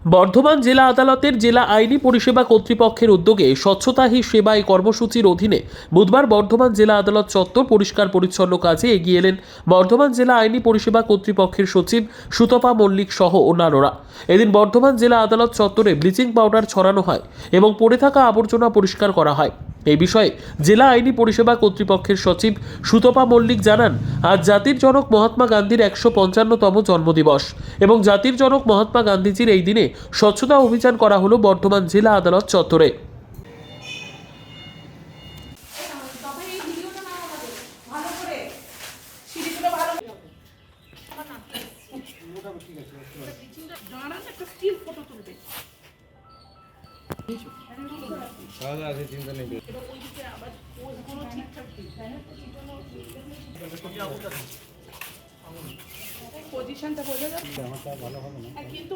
বর্ধমান জেলা আদালতের জেলা আইনি পরিষেবা কর্তৃপক্ষের উদ্যোগে স্বচ্ছতা হি সেবা এই কর্মসূচির অধীনে বুধবার বর্ধমান জেলা আদালত চত্বর পরিষ্কার পরিচ্ছন্ন কাজে এগিয়ে এলেন বর্ধমান জেলা আইনি পরিষেবা কর্তৃপক্ষের সচিব সুতপা মল্লিক সহ অন্যান্যরা। এদিন বর্ধমান জেলা আদালত চত্বরে ব্লিচিং পাউডার ছড়ানো হয় এবং পড়ে থাকা আবর্জনা পরিষ্কার করা হয়। এই বিষয়ে জেলা আইনি পরিষেবা কর্তৃপক্ষের সচিব সুতপা মল্লিক জানান, আজ জাতির জনক মহাত্মা গান্ধীর ১৫৫তম জন্মদিবস এবং জাতির জনক মহাত্মা গান্ধীজির এই দিনে স্বচ্ছতা অভিযান করা হলো বর্ধমান জেলা আদালত চত্বরে। পজিশনটা বোঝা যাচ্ছে কিন্তু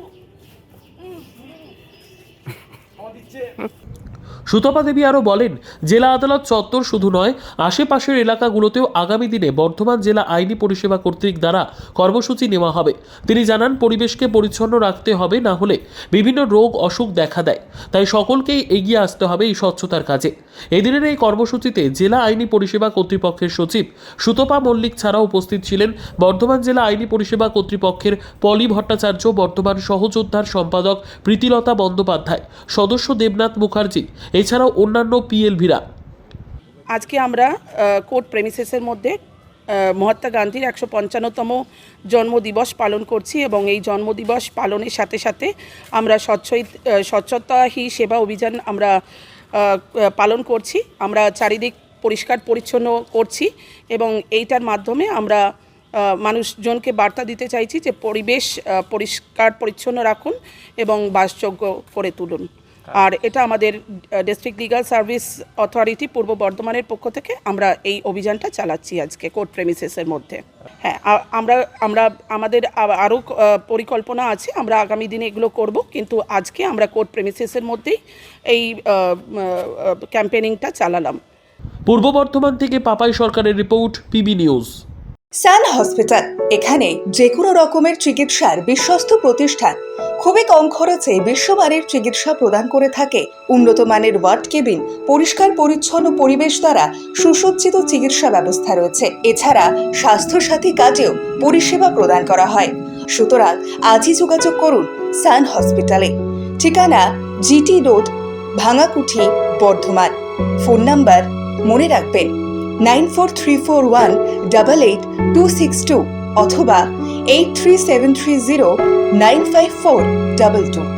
সুতপা দেবী আরও বলেন, জেলা আদালত চত্বর শুধু নয়, আশেপাশের এলাকাগুলোতেও আগামী দিনে বর্ধমান জেলা আইনি পরিষেবা কর্তৃক দ্বারা কর্মসূচি নেওয়া হবে। তিনি জানান, পরিবেশকে পরিচ্ছন্ন রাখতে হবে, না হলে বিভিন্ন রোগ অসুখ দেখা দেয়। তাই সকলকেই এগিয়ে আসতে হবে এই স্বচ্ছতার কাজে। এদিনের এই কর্মসূচিতে জেলা আইনি পরিষেবা কর্তৃপক্ষের সচিব সুতপা মল্লিক ছাড়াও উপস্থিত ছিলেন বর্ধমান জেলা আইনি পরিষেবা কর্তৃপক্ষের পলি ভট্টাচার্য, বর্ধমান সহযোদ্ধার সম্পাদক প্রীতিলতা বন্দ্যোপাধ্যায়, সদস্য দেবনাথ মুখার্জি, এছাড়াও অন্যান্য পিএলভিরা। আজকে আমরা কোর্ট প্রেমিসেসের মধ্যে মহাত্মা গান্ধীর ১৫৫তম জন্মদিবস পালন করছি এবং এই জন্মদিবস পালনের সাথে সাথে আমরা স্বচ্ছতা হি সেবা অভিযান আমরা পালন করছি। আমরা চারিদিক পরিষ্কার পরিচ্ছন্ন করছি এবং এইটার মাধ্যমে আমরা মানুষজনকে বার্তা দিতে চাইছি যে পরিবেশ পরিষ্কার পরিচ্ছন্ন রাখুন এবং বাসযোগ্য করে তুলুন। আর এটা আমাদের ডিস্ট্রিক্ট লিগাল সার্ভিস অথরিটি পূর্ব বর্ধমানের পক্ষ থেকে আমরা এই অভিযানটা চালাচ্ছি আজকে কোর্ট প্রেমিসেসের মধ্যে। হ্যাঁ, আমাদের আরও পরিকল্পনা আছে, আমরা আগামী দিনে এগুলো করব, কিন্তু আজকে আমরা কোর্ট প্রেমিসেসের মধ্যেই এই ক্যাম্পেনিংটা চালালাম। পূর্ব বর্ধমান থেকে পাপাই সরকারের রিপোর্ট, পিবি নিউজ। সান হসপিটাল, এখানে যে কোনো রকমের চিকিৎসার বিশ্বস্ত প্রতিষ্ঠান। খুবই কম খরচে বিশ্বমানের চিকিৎসা প্রদান করে থাকে। উন্নত মানের ওয়ার্ড কেবিন, পরিষ্কার পরিচ্ছন্ন পরিবেশ দ্বারা সুসজ্জিত চিকিৎসা ব্যবস্থা রয়েছে। এছাড়া স্বাস্থ্যসাথী কাজেও পরিষেবা প্রদান করা হয়। সুতরাং আজই যোগাযোগ করুন সান হসপিটালে। ঠিকানা GT road, Bhangakuthi, Bardhaman. Phone number মনে রাখবেন 9434188262 অথবা 83730954222।